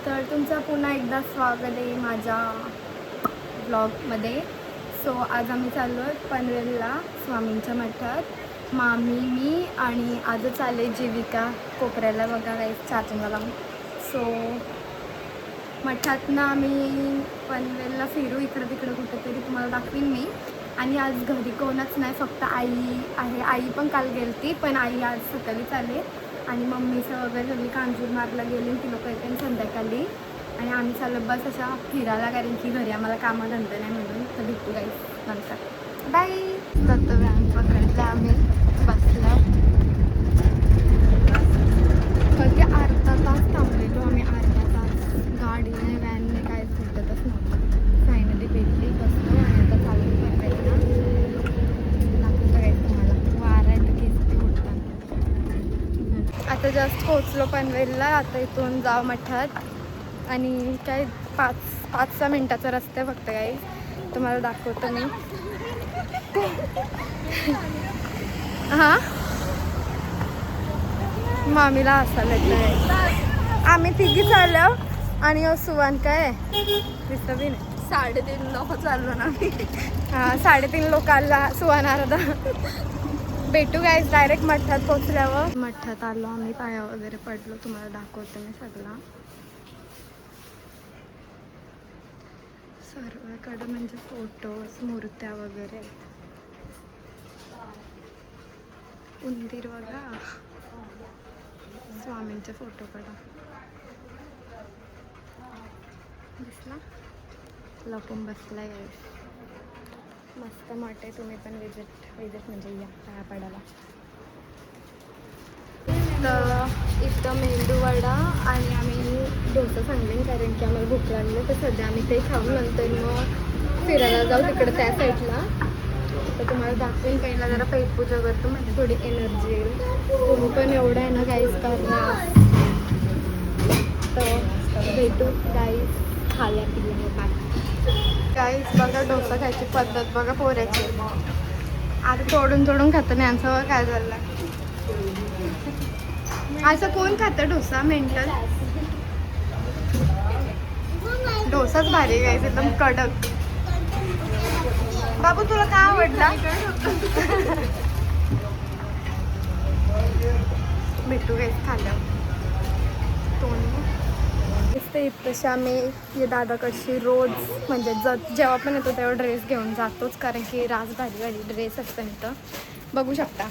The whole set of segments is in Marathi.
तर तुमचं पुन्हा एकदा स्वागत आहे माझ्या ब्लॉगमध्ये. सो आज आम्ही चाललो आहे पनवेलला स्वामींच्या मठात. मामी, मी आणि आजच आले जीविका कोपऱ्याला बघा काही चार्जिंगला. सो मठातनं आम्ही पनवेलला फिरू, इकडं तिकडं कुठेतरी तुम्हाला दाखवीन मी. आणि आज घरी कोणच नाही, फक्त आई आहे. आई पण काल गेलती, पण आई आज सकाळीच आले. आणि मम्मीचं वगैरे सगळी कांजूरमारला गेली, ती लोक येते संध्याकाळी. आणि आम्ही चाललो बस अशा फिरायला, कारण की घरी आम्हाला कामं धंदा नाही म्हणून. तर भेटू काही नंतर, बाय. तर व्हॅन पकडला आम्ही, बसला. कधी अर्धा तास थांबलेलो आम्ही, अर्धा तास. गाडीने व्हॅनने काय भेटतच नव्हतं. फायनली भेटली, बसलो आणि आता चालू करायला दाखवून करायचं तुम्हाला. वारा आहे तर केस उठतात. आता जस्ट पोचलो पनवेलला. आता इथून जाव मठात आणि काय 5-6 मिनटाचा रस्ता आहे फक्त. काही तुम्हाला दाखवतो मी. हां, मामीला हसायला येतं. आम्ही तिघी चाललो आणि सुवान काय दिसतं बी नाही. 3.5 लोक चाललो ना आम्ही. हां, 3.5 लोकांना सुवान अर्धा. भेटू गाईज डायरेक्ट मठात पोचल्यावर. मठात आलो आम्ही, पाया वगैरे पडलो. तुम्हाला दाखवतो मी सगळं. सर्वकडं म्हणजे फोटोज, मूर्त्या वगैरे. उंदीर बघा, स्वामींच्या फोटोकडं दिसला, लपून बसलाय. मस्त मठ आहे, तुम्ही पण विजिट म्हणजे या पाया पडायला. तर इथं मेंदू वडा आणि आम्ही डोसा सांगेन, कारण की आम्हाला भूक लागली. तर सध्या आम्ही ते खाऊन नंतर मग फिरायला जाऊ तिकडे त्या साईडला. तर तुम्हाला दाखवेन. पहिला जरा पेटपूजा करतो, म्हणजे थोडी एनर्जी येईल. तुम्ही पण एवढं आहे ना गाईस करा. तर भेटू गाईस खाल्या पिल्या बाय. गाईस बघा डोसा खायची पद्धत बघा पोऱ्याची. आता तोडून खातं नाही आमचं. काय झालं असं कोण खातं डोसा? मेंटल. डोसाच भारी गाईस, एकदम कडक. बाबू तुला काय आवडला? भेटू गाईस खाल्लं. तशी आम्ही दादाकडची रोज म्हणजे जेव्हा पण येतो तेव्हा ड्रेस घेऊन जातोच, कारण की राज भारी भारी ड्रेस असतं इथं बघू शकता.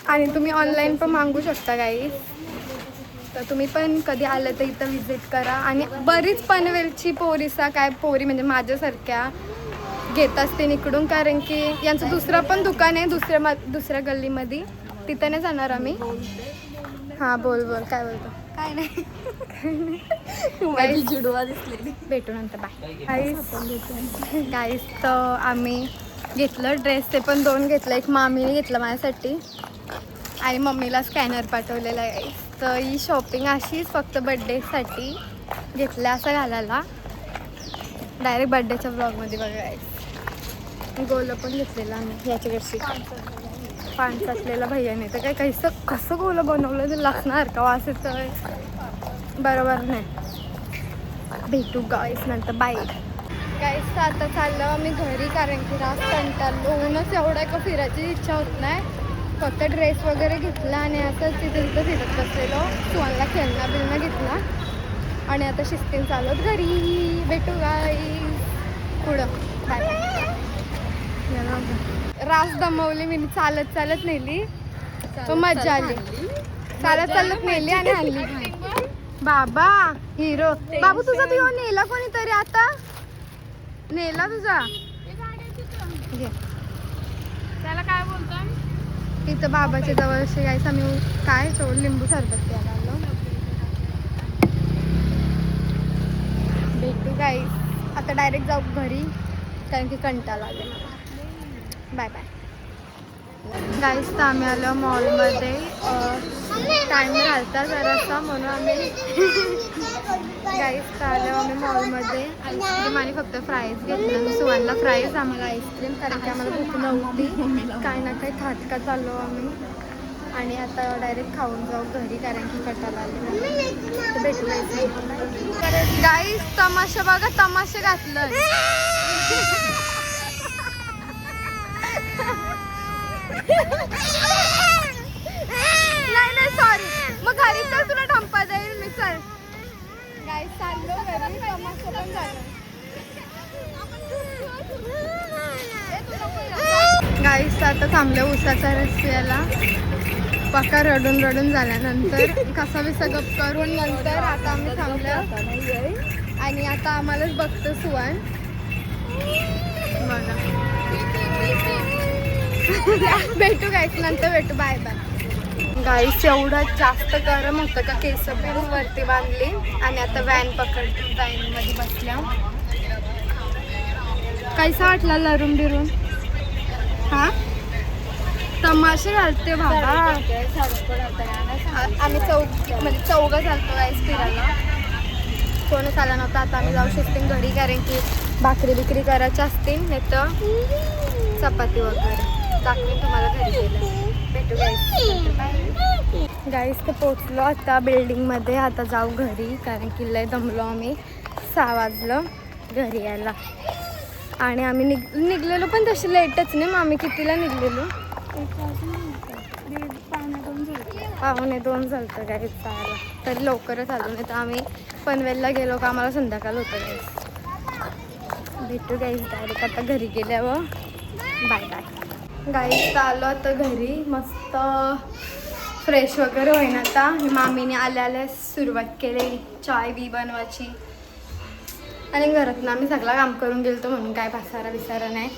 आणि तुम्ही ऑनलाईन पण मागू शकता गाईस. तर तुम्ही पण कधी आलं तर इथं विजिट करा. आणि बरीच पनवेलची पोरी म्हणजे माझ्यासारख्या घेत असते इकडून, कारण की यांचं दुसरं पण दुकान आहे दुसऱ्या गल्लीमध्ये. तिथं नाही जाणार आम्ही. हां बोल काय बोलतो? काय नाही. जुडवा दिसलेली. भेटू नंतर बाय. गाईस तर आम्ही घेतलं ड्रेस, ते पण 2 घेतलं. एक मामीने घेतलं माझ्यासाठी आणि मम्मीला स्कॅनर पाठवलेला आहे. तर ही शॉपिंग अशीच फक्त बड्डेसाठी घेतल्या असं घालायला. डायरेक्ट बड्डेच्या ब्लॉगमध्ये बघायचं. गोलं पण घेतलेलं आम्ही याच्याकडची पान साचलेला भैयाने. तर काय कसं गोलं बनवलं ते लागणार का वास येतं, बरोबर नाही. भेटू गाईस नंतर बाय. गाईस तर आता चाललं आम्ही घरी, कारण की रात कंटाळलो. ऊनच एवढं का फिरायची इच्छा होत नाही. फक्त ड्रेस वगैरे घेतला आणि असंच तिथं फिरत बसलेलो. सुवानला खेळणं घेतला आणि आता शिस्तीन चालत घरी. भेटू गाईस पुढं बाय. रास दमवली मी, चालत नेली. तो मजा आली. चालत नेली आणि आणली. बाबा हिरो. बाबू तुझा बिओ नेला कोणीतरी, आता नेला तुझा. त्याला काय बोलतो? इथं बाबाच्या जवळशी गाईस आम्ही काय लिंबू सरबत प्यायला आलो. भेटू गाईस आता डायरेक्ट जाऊ घरी, कारण की कंटाळा आले मला. Bye bye. गाईस तर आम्ही आलो मॉलमध्ये. टाईम घालता जरासा म्हणून आम्ही गाईस तर आलो आम्ही मॉलमध्ये. आईस्क्रीम आणि फक्त फ्राईज घेतलं. सुवानला फ्राईज, आम्हाला आईस्क्रीम, कारण की आम्हाला भूक नव्हती. काय ना काय खात आलो आम्ही. आणि आणि आता डायरेक्ट खाऊन जाऊ घरी कारण की कटाला आले. तर भेटू गाईस. तमाशा बघा, तमाशा घातलं. नाही नाही सॉरी, मग घरी तर तुला ढंपा जाईल मी. चल गाईस चाललो घरी, तमाशा पण झालं. गाईस आता थांबले उसाचा रस प्यायला. पक्का रडून रडून झाल्यानंतर कसा बिसा गप करून नंतर आता आम्ही थांबलो आणि आता आम्हालाच बघतो सुवान बघा. भेटू गाईस, नंतर भेटू. Bye bye. गाईस एवढं जास्त गरम होतं का केस पिळून वरती बांधली आणि आता वॅन पकडली. वॅनमध्ये बसल्या. कैसा वाटला लरून बिरून? हा तमाशे घालते बाबा. आम्ही चौघं चालतो गाईस फिरायला. कोणच आला नव्हता. आता आम्ही जाऊ शकतो घरी कारण की भाकरी बिकरी करायच्या असतील, नाही तर चपाती वगैरे दाखवेन तुम्हाला घरी गेलं. भेटू गाईस. गाईस तर पोचलो आता बिल्डिंगमध्ये. आता जाऊ घरी कारण की लय दमलो आम्ही. 6 वाजलं घरी यायला आणि आम्ही निघलेलो पण तशी लेटच नाही. मग आम्ही कितीला निघलेलो? 1:45 झालं गाईस जायला. तरी लवकरच आलो, नाही तर आम्ही पनवेलला गेलो का आम्हाला संध्याकाळ होतं गाईस. भेटू गाईस डायरेक्ट आता घरी गेल्यावर. Bye bye. गाईस आलो आता घरी. मस्त फ्रेश वगैरे होईन आता. मामीने आल्या आल्या सुरुवात केली चाय बी बनवायची आणि घरातून आम्ही सगळं काम करून गेलतो म्हणून काय पसारा बिसारा नाही.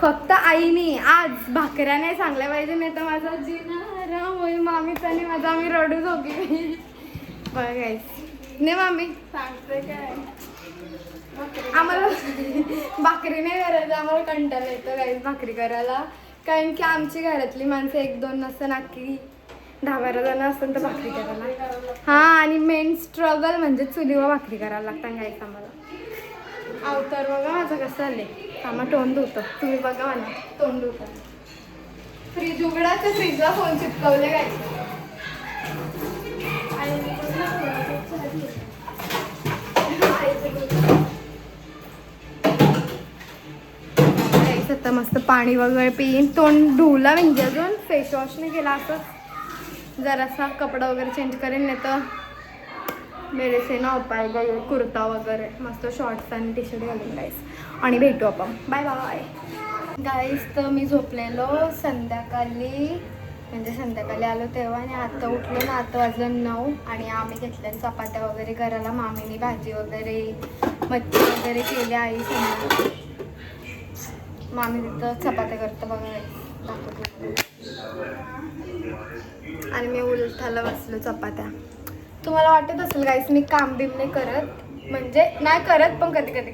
फक्त आईने आज भाकऱ्या नाही सांगल्या पाहिजे, नाही तर माझा जीना होईल मामीचा आणि माझा. आम्ही रडूच होती बघा गाईस. नाही मामी सांगते काय आम्हाला भाकरी नाही करायचं. आम्हाला कंटाळा येतो गाईस भाकरी करायला कारण की आमची घरातली माणसं 1-2 नसतं, नक्की 10-12 जण असतात तर भाकरी करायला. हां आणि मेन स्ट्रगल म्हणजे चुलीवर भाकरी करायला लागतात गाईस आम्हाला. अवतार बघा माझं कसं आले. आम्हा तोंड धुतं. तुम्ही बघा मला तोंड धुतं. फ्रीज उघडायचं, फ्रीजला फोन चिपकवले गाईस. आता मस्त पाणी वगैरे पिईन. तोंड धुवला म्हणजे अजून फेसवॉश नाही केला. असंच जरासा कपडा वगैरे चेंज करेन, नाही तर मेरे से ना उपाय कुर्ता वगैरे मस्त शॉर्ट्स आणि टी शर्ट घालून गाईस. आणि भेटू आपण. बाय बाय गाईस. तर मी झोपलेलो संध्याकाळी आलो तेव्हा आणि आता उठलो ना. आता वाजलं 9 आणि आम्ही घेतल्या चपात्या वगैरे करायला. मामीने भाजी वगैरे मच्छी वगैरे केली. आई समजा मामी तिथं चपात्या करतं बघा दाखवतो. आणि मी उलटायला बसलो चपात्या. तुम्हाला वाटत असेल गाईस मी काम बिम नाही करत, म्हणजे नाही करत पण कधी कधी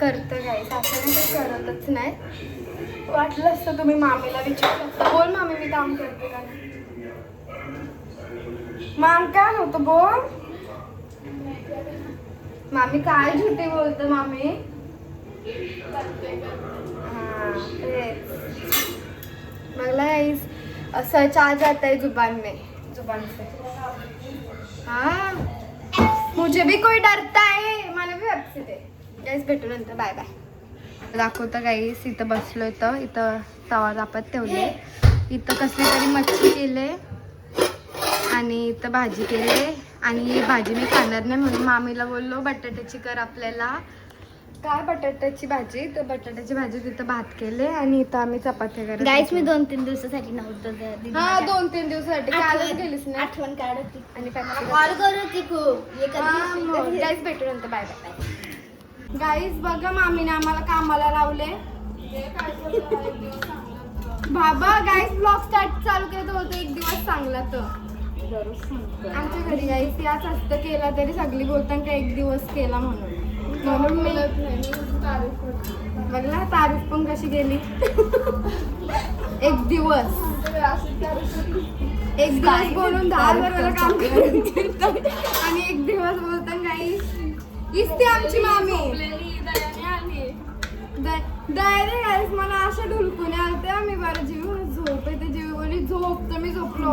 करतं गाईस. असं नाही काही करतच नाही. वाटलं असतं तुम्ही मामीला विचारू शकता. बोल मामी मी काम करते का नाही. माम काय होतं बोल. मामी काय झुटी बोलतं मामी. हाँ मला गाइस सच आ जाता है जुबान से. हाँ मुझे भी कोई डरता है. मला भी व्यवस्थित आहे गाईस. भेटू नंतर. Bye bye. दाखवतं गाईस. इथं बसलो. इथं तवा दापत ठेवले. इथं कसली तरी मच्छी केले आणि इथं भाजी केले. आणि ही भाजी मी खाणार नाही म्हणून मामीला बोललो बटाट्याची कर आपल्याला. काय बटाट्याची भाजी. तर बटाट्याची भाजी तिथं भात केले आणि इथं आम्ही चपात्या करत. गाईस मी 2-3 दिवसासाठी नव्हतं. हा 2-3 दिवसासाठी. कालच गेलीस ना. आठवण काढत आणि कॉल करत खूप. गाईस भेटू नंतर. Bye bye. गाईस बघा मामीने आम्हाला कामाला लावले. बाबा गाईस ब्लॉग चालू केलं होतं 1 दिवस चांगला. तर आमच्या घरी गाईस याच असतं केला तरी सगळी बोलतात का 1 दिवस केला म्हणून मी बघला तारीफ पण कशी गेली. 1 दिवस बोलून 10 वेळा काम करत आणि 1 दिवस बोलतात गाईस. हीच ती आमची मामी. डायरेक्ट गाईस मला अशा ढुलकुने आलते. आम्ही बरं जीव झोपलो.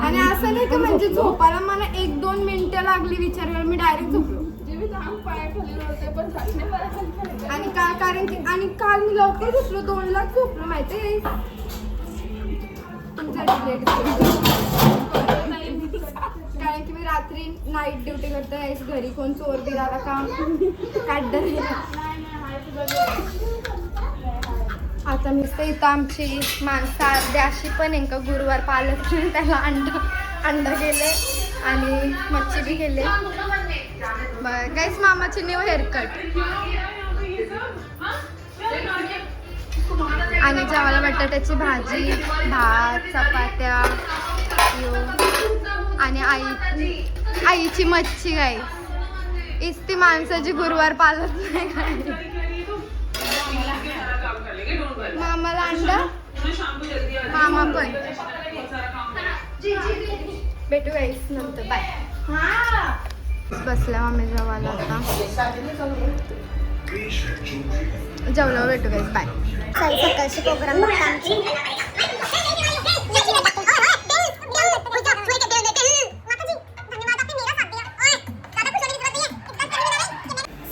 आणि असं नाही की म्हणजे झोपायला मला 1-2 मिनिटं लागली विचार मी डायरेक्ट झोपलो. आणि काल मी लवकर झोपलो 2ला झोपलो माहितीये. कारण की मी रात्री नाईट ड्युटी करते घरी कोण चोर बिर आला का काढ. आता नुसतं इथं आमची माणसं अर्धी अशी पण आहे का गुरुवार पालक त्याला अंडा गेले आणि मच्छी बी गेले. गाईस मामाची न्यू हेअरकट. आणि जेवायला बटाट्याची भाजी, भात, चपात्या आणि आईची मच्छी. गाईस इस्ती माणसाची गुरुवार पालक नाही खायची. मामाला अंडा, मामा पण. भेटू गाईस नंतर. बाय. बसल्या मम्मी जेवायला आता. जेवल्यावर भेटू गाईस. बाय. सकाळची प्रोग्राम बघता आमची.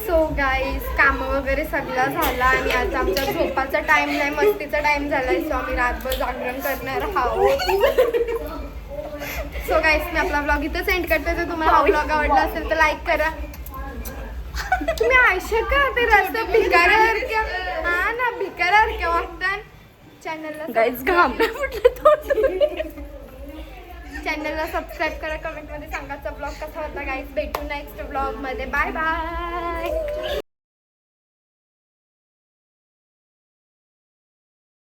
सो गाईस काम वगैरे सगळं झालं आणि आता आमच्या झोपाचा टाइम नाही, मस्तीचा टाइम झालाय. सो आम्ही रातभर जागरण करणार आहोत. सो गाईस मी आपला ब्लॉग इथं सेंड करते. तर तुम्हाला हा ब्लॉग आवडला असेल तर लाईक करा. तुम्ही आयशा का ते रस्ता भिकाऱ्यासारख्या हा ना भिकाऱ्यासारख्या वाटतात. चॅनलला सबस्क्राईब करा. कमेंटमध्ये सांगा ब्लॉग कसा होता गाईस. भेटू नेक्स्ट ब्लॉग मध्ये. Bye bye.